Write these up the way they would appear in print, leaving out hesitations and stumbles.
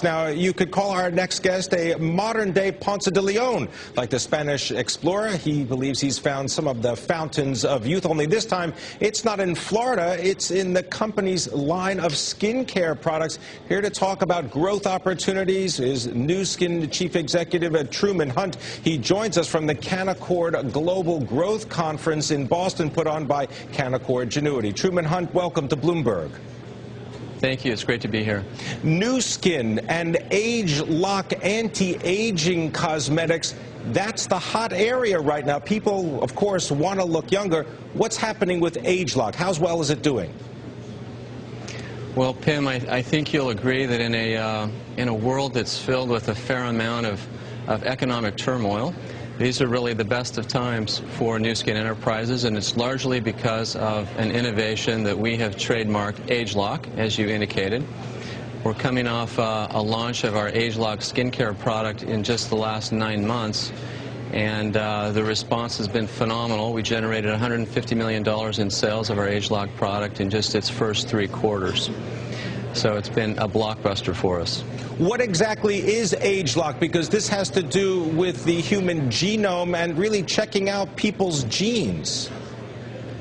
Now, you could call our next guest a modern-day Ponce de Leon. Like the Spanish explorer, he believes he's found some of the fountains of youth, only this time it's not in Florida, it's in the company's line of skincare products. Here to talk about growth opportunities is Nu Skin Chief Executive Truman Hunt. He joins us from the Canaccord Global Growth Conference in Boston, put on by Canaccord Genuity. Truman Hunt, welcome to Bloomberg. Thank you. It's great to be here. Nu Skin and ageLOC anti-aging cosmetics, that's the hot area right now. People, of course, want to look younger. What's happening with ageLOC? How well is it doing? Well, Pim, I think you'll agree that in a world that's filled with a fair amount of economic turmoil, these are really the best of times for Nu Skin Enterprises, and it's largely because of an innovation that we have trademarked, ageLOC, as you indicated. We're coming off a launch of our ageLOC skincare product in just the last 9 months, and the response has been phenomenal. We generated $150 million in sales of our ageLOC product in just its first 3 quarters. So it's been a blockbuster for us. What exactly is ageLOC? Because this has to do with the human genome and really checking out people's genes.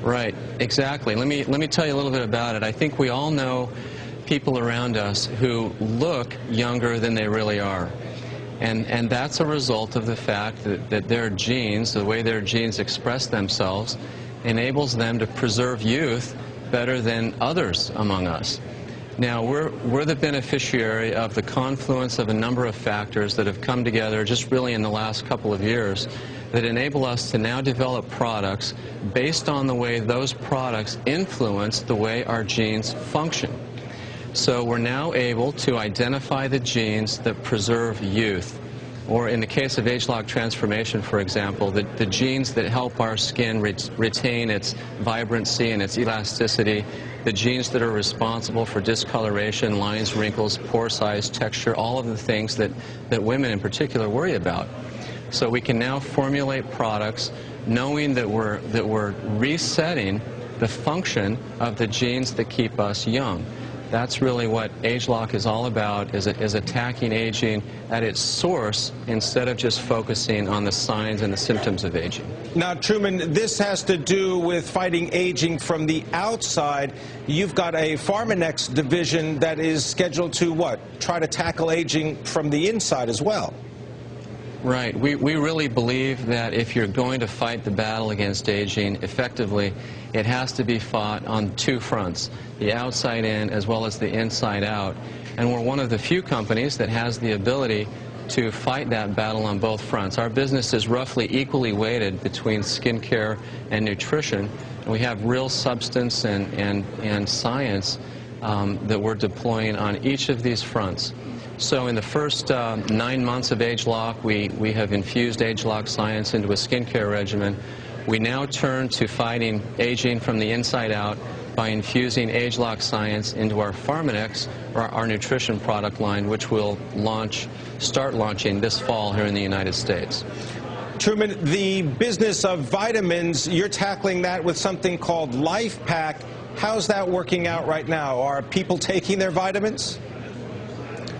Right, exactly. Let me tell you a little bit about it. I think we all know people around us who look younger than they really are. And that's a result of the fact that their genes, the way their genes express themselves, enables them to preserve youth better than others among us. Now, we're the beneficiary of the confluence of a number of factors that have come together just really in the last couple of years that enable us to now develop products based on the way those products influence the way our genes function. So we're now able to identify the genes that preserve youth. Or in the case of ageLOC transformation, for example, the genes that help our skin retain its vibrancy and its elasticity, the genes that are responsible for discoloration, lines, wrinkles, pore size, texture, all of the things that women in particular worry about. So we can now formulate products knowing that we're resetting the function of the genes that keep us young. That's really what ageLOC is all about, is attacking aging at its source instead of just focusing on the signs and the symptoms of aging. Now, Truman, this has to do with fighting aging from the outside. You've got a Pharmanex division that is scheduled to, what, try to tackle aging from the inside as well. Right. We really believe that if you're going to fight the battle against aging effectively, it has to be fought on 2 fronts, the outside in as well as the inside out. And we're one of the few companies that has the ability to fight that battle on both fronts. Our business is roughly equally weighted between skincare and nutrition. And we have real substance and science that we're deploying on each of these fronts. So in the first 9 months of ageLOC, we have infused ageLOC science into a skincare regimen. We now turn to fighting aging from the inside out by infusing ageLOC science into our Pharmanex, or our nutrition product line, which will start launching this fall here in the United States. Truman, the business of vitamins, you're tackling that with something called Life Pack. How's that working out right now? Are people taking their vitamins?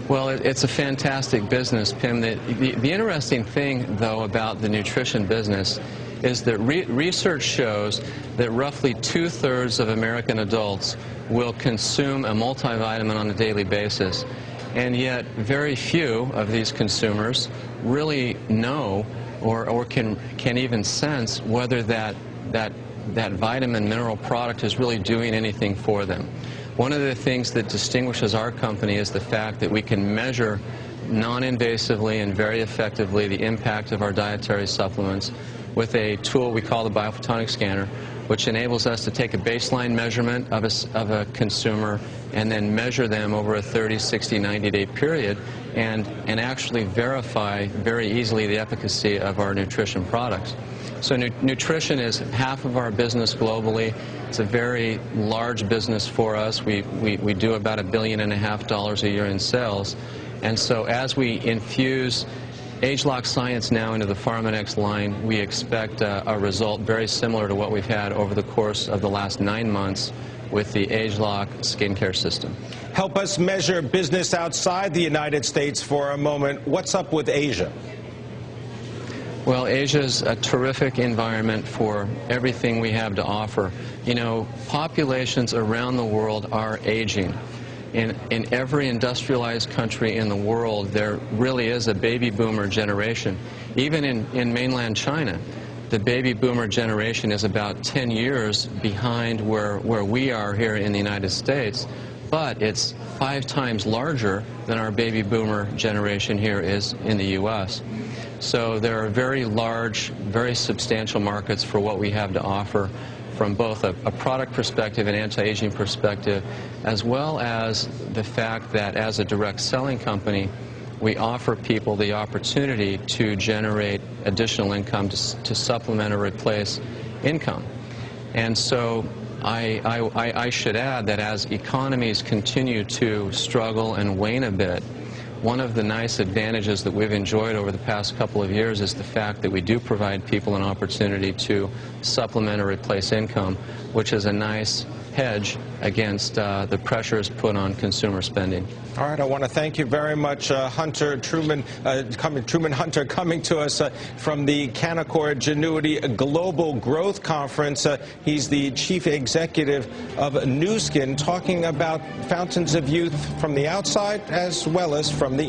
Well, it's a fantastic business, Pim. The interesting thing, though, about the nutrition business is that research shows that roughly 2/3 of American adults will consume a multivitamin on a daily basis, and yet very few of these consumers really know or can even sense whether that vitamin mineral product is really doing anything for them. One of the things that distinguishes our company is the fact that we can measure non-invasively and very effectively the impact of our dietary supplements with a tool we call the biophotonic scanner, which enables us to take a baseline measurement of a consumer and then measure them over a 30, 60, 90-day period and actually verify very easily the efficacy of our nutrition products. So nutrition is half of our business globally. It's a very large business for us. We do about $1.5 billion a year in sales. And so as we infuse ageLOC science now into the Pharmanex line, we expect a result very similar to what we've had over the course of the last 9 months with the ageLOC skincare system. Help us measure business outside the United States for a moment. What's up with Asia? Well, Asia's a terrific environment for everything we have to offer. You know, populations around the world are aging. In every industrialized country in the world, there really is a baby boomer generation. Even in mainland China, the baby boomer generation is about 10 years behind where we are here in the United States, but it's 5 times larger than our baby boomer generation here is in the U.S. So there are very large, very substantial markets for what we have to offer from both a product perspective and anti-aging perspective, as well as the fact that as a direct selling company, we offer people the opportunity to generate additional income to supplement or replace income. And so I should add that as economies continue to struggle and wane a bit, one of the nice advantages that we've enjoyed over the past couple of years is the fact that we do provide people an opportunity to supplement or replace income, which is a nice hedge against the pressures put on consumer spending. All right, I want to thank you very much, Truman Hunter, coming to us from the Canaccord Genuity Global Growth Conference. He's the chief executive of Nu Skin, talking about fountains of youth from the outside as well as from the